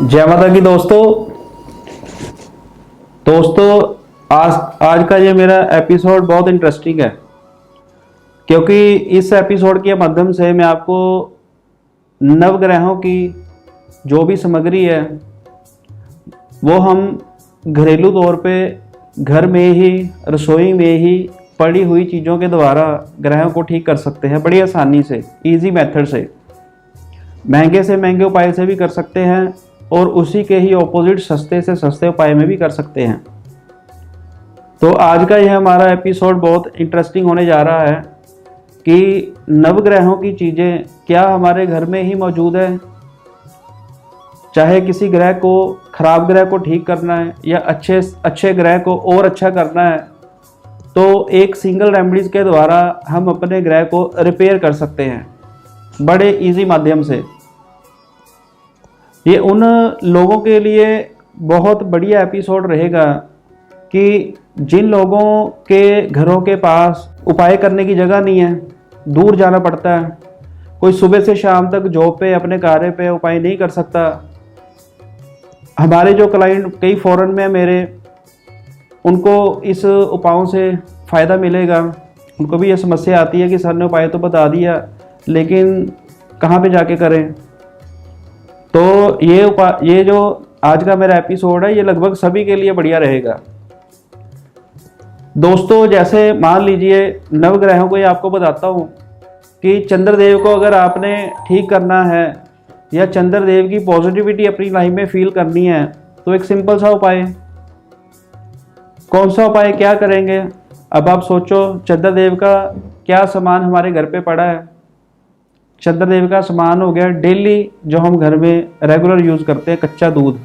जय माता की दोस्तों। आज आज का ये मेरा एपिसोड बहुत इंटरेस्टिंग है, क्योंकि इस एपिसोड के माध्यम से मैं आपको नवग्रहों की जो भी सामग्री है वो हम घरेलू तौर पे घर में ही, रसोई में ही पड़ी हुई चीज़ों के द्वारा ग्रहों को ठीक कर सकते हैं बड़ी आसानी से, इजी मेथड से। महंगे से महंगे उपाय से भी कर सकते हैं और उसी के ही ऑपोजिट सस्ते से सस्ते उपाय में भी कर सकते हैं। तो आज का यह हमारा एपिसोड बहुत इंटरेस्टिंग होने जा रहा है कि नवग्रहों की चीज़ें क्या हमारे घर में ही मौजूद है। चाहे किसी ग्रह को, खराब ग्रह को ठीक करना है या अच्छे ग्रह को और अच्छा करना है, तो एक सिंगल रेमेडीज के द्वारा हम अपने ग्रह को रिपेयर कर सकते हैं बड़े इजी माध्यम से। ये उन लोगों के लिए बहुत बढ़िया एपिसोड रहेगा कि जिन लोगों के घरों के पास उपाय करने की जगह नहीं है, दूर जाना पड़ता है, कोई सुबह से शाम तक जॉब पे, अपने कार्य पे उपाय नहीं कर सकता। हमारे जो क्लाइंट कई फॉरेन में मेरे, उनको इस उपायों से फ़ायदा मिलेगा। उनको भी ये समस्या आती है कि सर ने उपाय तो बता दिया लेकिन कहाँ पे जाके करें। तो ये जो आज का मेरा एपिसोड है ये लगभग सभी के लिए बढ़िया रहेगा। दोस्तों, जैसे मान लीजिए नवग्रहों को ही आपको बताता हूँ कि चंद्रदेव को अगर आपने ठीक करना है या चंद्रदेव की पॉजिटिविटी अपनी लाइफ में फील करनी है, तो एक सिंपल सा उपाय। कौन सा उपाय, क्या करेंगे? अब आप सोचो, चंद्रदेव का क्या सामान हमारे घर पे पड़ा है। चंद्रदेव का सामान हो गया डेली जो हम घर में रेगुलर यूज करते हैं, कच्चा दूध।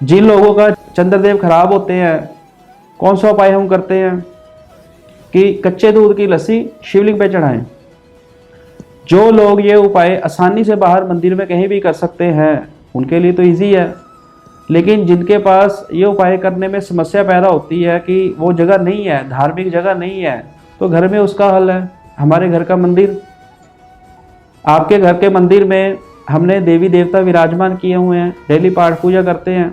जिन लोगों का चंद्रदेव खराब होते हैं, कौन सा उपाय हम करते हैं कि कच्चे दूध की लस्सी शिवलिंग पे चढ़ाएं। जो लोग ये उपाय आसानी से बाहर मंदिर में कहीं भी कर सकते हैं उनके लिए तो इजी है, लेकिन जिनके पास ये उपाय करने में समस्या पैदा होती है कि वो जगह नहीं है, धार्मिक जगह नहीं है, तो घर में उसका हल है हमारे घर का मंदिर। आपके घर के मंदिर में हमने देवी देवता विराजमान किए हुए हैं, डेली पाठ पूजा करते हैं,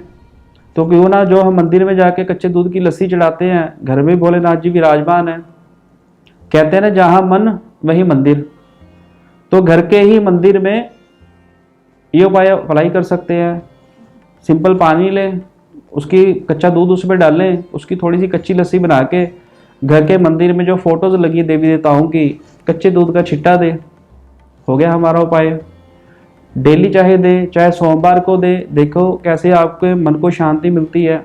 तो क्यों ना जो हम मंदिर में जाके कच्चे दूध की लस्सी चढ़ाते हैं, घर में भोलेनाथ जी विराजमान है। कहते हैं ना, जहाँ मन वही मंदिर। तो घर के ही मंदिर में ये उपाय अप्लाई कर सकते हैं। सिंपल पानी लें, उसकी कच्चा दूध उसमें डालें, उसकी थोड़ी सी कच्ची लस्सी बना के घर के मंदिर में जो फोटोज लगी देवी देवताओं की, कच्चे दूध का छिट्टा दे, हो गया हमारा उपाय। डेली चाहे दे, चाहे सोमवार को दे, देखो कैसे आपके मन को शांति मिलती है।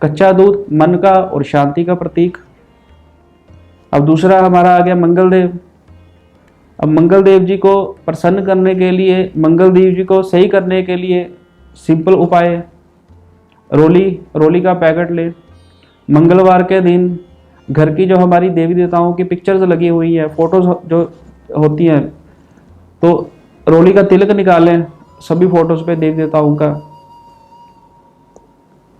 कच्चा दूध मन का और शांति का प्रतीक। अब दूसरा हमारा आ गया मंगल देव। अब मंगल देव जी को प्रसन्न करने के लिए, मंगल देव जी को सही करने के लिए सिंपल उपाय, रोली का पैकेट ले। मंगलवार के दिन घर की जो हमारी देवी देवताओं की पिक्चर्स लगी हुई है, फोटोज जो होती हैं, तो रोली का तिलक निकालें सभी फोटोज पे देवी देवताओं का।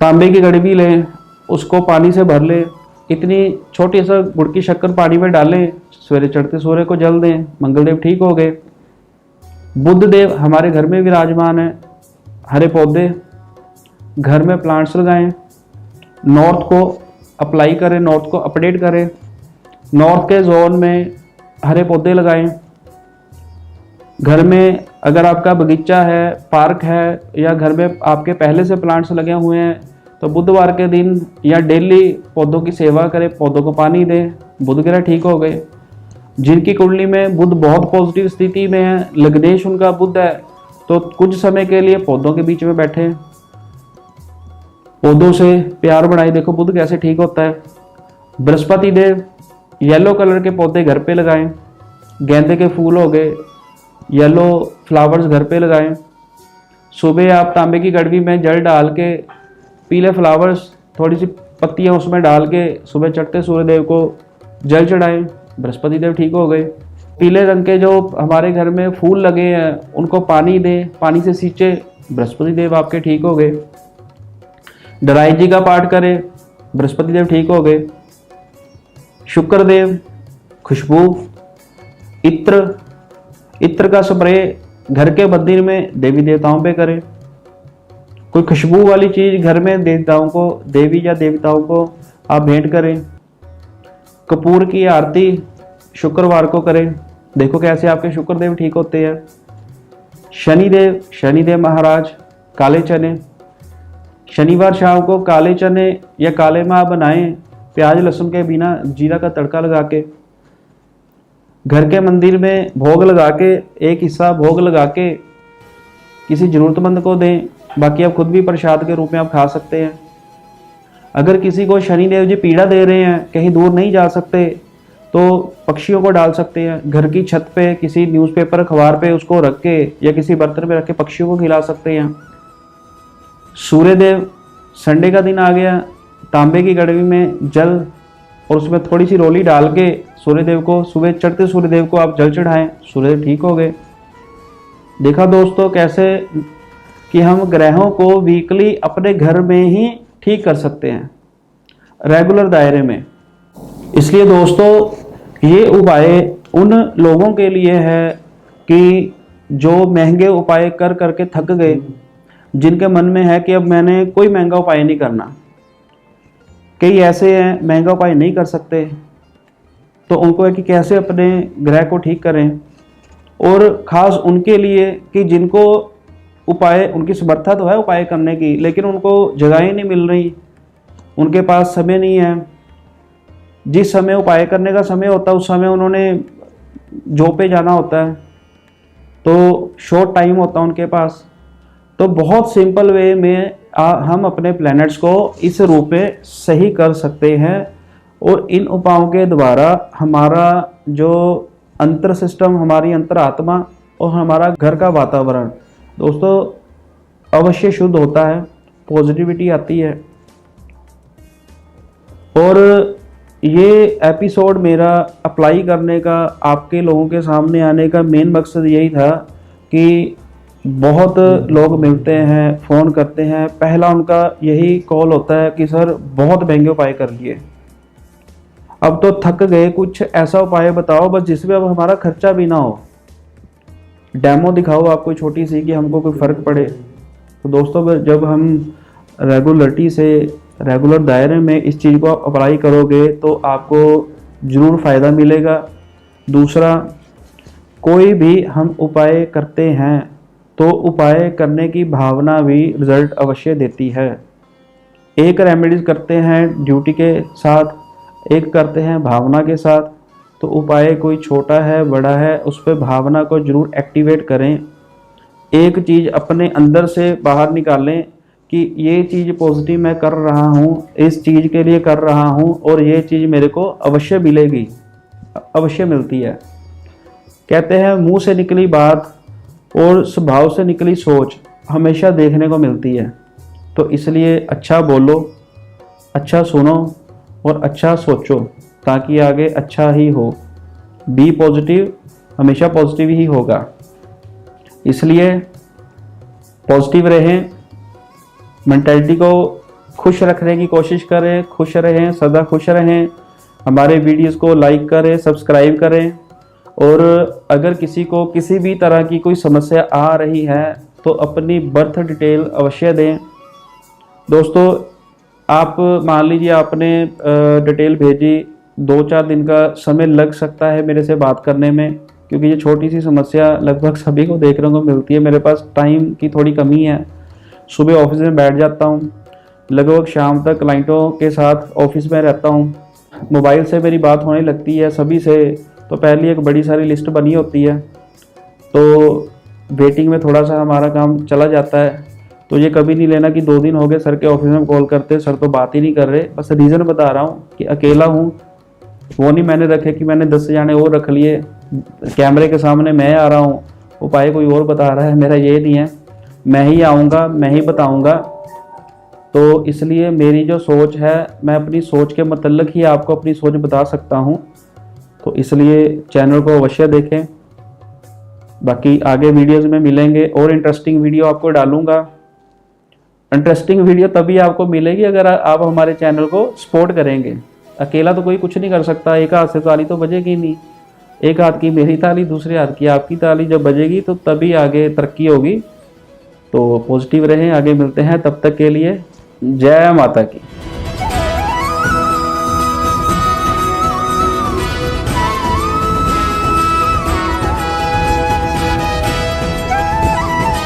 तांबे की गड़बी लें, उसको पानी से भर लें, इतनी छोटी सा गुड़ की शक्कर पानी में डालें, सवेरे चढ़ते सूर्य को जल दें, मंगलदेव ठीक हो गए। बुध देव हमारे घर में विराजमान है। हरे पौधे, घर में प्लांट्स लगाएं, नॉर्थ को अप्लाई करें, नॉर्थ को अपडेट करें, नॉर्थ के जोन में हरे पौधे लगाएं। घर में अगर आपका बगीचा है, पार्क है, या घर में आपके पहले से प्लांट्स लगे हुए हैं, तो बुधवार के दिन या डेली पौधों की सेवा करें, पौधों को पानी दें, बुध ग्रह ठीक हो गए। जिनकी कुंडली में बुध बहुत पॉजिटिव स्थिति में है, लग्नेश उनका बुध है, तो कुछ समय के लिए पौधों के बीच में बैठे, पौधों से प्यार बढ़ाए। देखो बुध कैसे ठीक होता है। बृहस्पति देव, येलो कलर के पौधे घर पे लगाएं, गेंदे के फूल हो गए, येलो फ्लावर्स घर पे लगाएं। सुबह आप तांबे की गड़वी में जल डाल के, पीले फ्लावर्स, थोड़ी सी पत्तियां उसमें डाल के सुबह चढ़ते सूर्य देव को जल चढ़ाएं, बृहस्पति देव ठीक हो गए। पीले रंग के जो हमारे घर में फूल लगे हैं उनको पानी दें, पानी से सींचे, बृहस्पति देव आपके ठीक हो गए। डराई जी का पाठ करें, बृहस्पति देव ठीक हो गए। शुक्र देव, खुशबू, इत्र का स्प्रे घर के मंदिर में देवी देवताओं पे करें, कोई खुशबू वाली चीज घर में देवताओं को, देवी या देवताओं को आप भेंट करें। कपूर की आरती शुक्रवार को करें, देखो कैसे आपके शुक्रदेव ठीक होते हैं। शनिदेव महाराज काले चने, शनिवार शाम को काले चने या काले माह बनाएं, प्याज लहसुन के बिना, जीरा का तड़का लगा के। घर के मंदिर में भोग लगा के, एक हिस्सा भोग लगा के किसी जरूरतमंद को दें, बाकी आप खुद भी प्रसाद के रूप में आप खा सकते हैं। अगर किसी को शनिदेव जी पीड़ा दे रहे हैं, कहीं दूर नहीं जा सकते, तो पक्षियों को डाल सकते हैं। घर की छत पे किसी न्यूज़पेपर अखबार पे उसको रख के या किसी बर्तन में रख के पक्षियों को खिला सकते हैं। सूर्यदेव, संडे का दिन आ गया, तांबे की गड़वी में जल और उसमें थोड़ी सी रोली डाल के सूर्यदेव को, सुबह चढ़ते सूर्यदेव को आप जल चढ़ाएं, सूर्यदेव ठीक हो गए। देखा दोस्तों कैसे कि हम ग्रहों को वीकली अपने घर में ही ठीक कर सकते हैं, रेगुलर दायरे में। इसलिए दोस्तों ये उपाय उन लोगों के लिए है कि जो महंगे उपाय कर करके थक गए, जिनके मन में है कि अब मैंने कोई महंगा उपाय नहीं करना। कई ऐसे हैं महंगा उपाय नहीं कर सकते, तो उनको है कि कैसे अपने ग्रह को ठीक करें। और ख़ास उनके लिए कि जिनको उपाय, उनकी समर्था तो है उपाय करने की, लेकिन उनको जगहें नहीं मिल रही, उनके पास समय नहीं है। जिस समय उपाय करने का समय होता है उस समय उन्होंने जॉब पे जाना होता है, तो शॉर्ट टाइम होता है उनके पास। तो बहुत सिंपल वे में हम अपने प्लैनेट्स को इस रूप में सही कर सकते हैं। और इन उपायों के द्वारा हमारा जो अंतर सिस्टम, हमारी अंतरात्मा और हमारा घर का वातावरण दोस्तों अवश्य शुद्ध होता है, पॉजिटिविटी आती है। और ये एपिसोड मेरा अप्लाई करने का, आपके लोगों के सामने आने का मेन मकसद यही था कि बहुत लोग मिलते हैं, फ़ोन करते हैं, पहला उनका यही कॉल होता है कि सर बहुत महंगे उपाय कर लिए, अब तो थक गए, कुछ ऐसा उपाय बताओ बस जिसमें अब हमारा खर्चा भी ना हो, डेमो दिखाओ आप कोई छोटी सी कि हमको कोई फ़र्क पड़े। तो दोस्तों जब हम रेगुलरिटी से, रेगुलर दायरे में इस चीज़ को अप्लाई करोगे तो आपको ज़रूर फ़ायदा मिलेगा। दूसरा, कोई भी हम उपाय करते हैं तो उपाय करने की भावना भी रिज़ल्ट अवश्य देती है। एक रेमेडीज करते हैं ड्यूटी के साथ, एक करते हैं भावना के साथ, तो उपाय कोई छोटा है बड़ा है उस पर भावना को ज़रूर एक्टिवेट करें। एक चीज़ अपने अंदर से बाहर निकालें कि ये चीज़ पॉजिटिव मैं कर रहा हूँ, इस चीज़ के लिए कर रहा हूँ और ये चीज़ मेरे को अवश्य मिलेगी, अवश्य मिलती है। कहते हैं मुंह से निकली बात और स्वभाव से निकली सोच हमेशा देखने को मिलती है। तो इसलिए अच्छा बोलो, अच्छा सुनो और अच्छा सोचो ताकि आगे अच्छा ही हो। बी पॉजिटिव, हमेशा पॉजिटिव ही होगा। इसलिए पॉजिटिव रहें, मेंटालिटी को खुश रखने की कोशिश करें, खुश रहें, सदा खुश रहें। हमारे वीडियोस को लाइक करें, सब्सक्राइब करें। और अगर किसी को किसी भी तरह की कोई समस्या आ रही है तो अपनी बर्थ डिटेल अवश्य दें। दोस्तों आप मान लीजिए आपने डिटेल भेजी, 2-4 दिन का समय लग सकता है मेरे से बात करने में, क्योंकि ये छोटी सी समस्या लगभग सभी को देखने को मिलती है। मेरे पास टाइम की थोड़ी कमी है, सुबह ऑफिस में बैठ जाता हूँ, लगभग शाम तक क्लाइंटों के साथ ऑफिस में रहता हूँ, मोबाइल से मेरी बात होने लगती है सभी से, तो पहले एक बड़ी सारी लिस्ट बनी होती है, तो वेटिंग में थोड़ा सा हमारा काम चला जाता है। तो ये कभी नहीं लेना कि 2 दिन हो गए सर के ऑफिस में कॉल करते, सर तो बात ही नहीं कर रहे। बस रीज़न बता रहा हूँ कि अकेला हूँ, वो नहीं मैंने रखे कि मैंने 10 जाने और रख लिए, कैमरे के सामने मैं आ रहा हूँ, उपाय कोई और बता रहा है, मेरा ये नहीं है, मैं ही आऊँगा, मैं ही बताऊँगा। तो इसलिए मेरी जो सोच है, मैं अपनी सोच के मतलब ही आपको अपनी सोच बता सकता हूँ। तो इसलिए चैनल को अवश्य देखें। बाकी आगे वीडियोज़ में मिलेंगे और इंटरेस्टिंग वीडियो आपको डालूँगा। इंटरेस्टिंग वीडियो तभी आपको मिलेगी अगर आप हमारे चैनल को सपोर्ट करेंगे। अकेला तो कोई कुछ नहीं कर सकता, एक हाथ से ताली तो बजेगी नहीं, एक हाथ की मेरी ताली, दूसरे हाथ की आपकी ताली जब बजेगी तो तभी आगे तरक्की होगी। तो पॉजिटिव रहें, आगे मिलते हैं, तब तक के लिए जय माता की।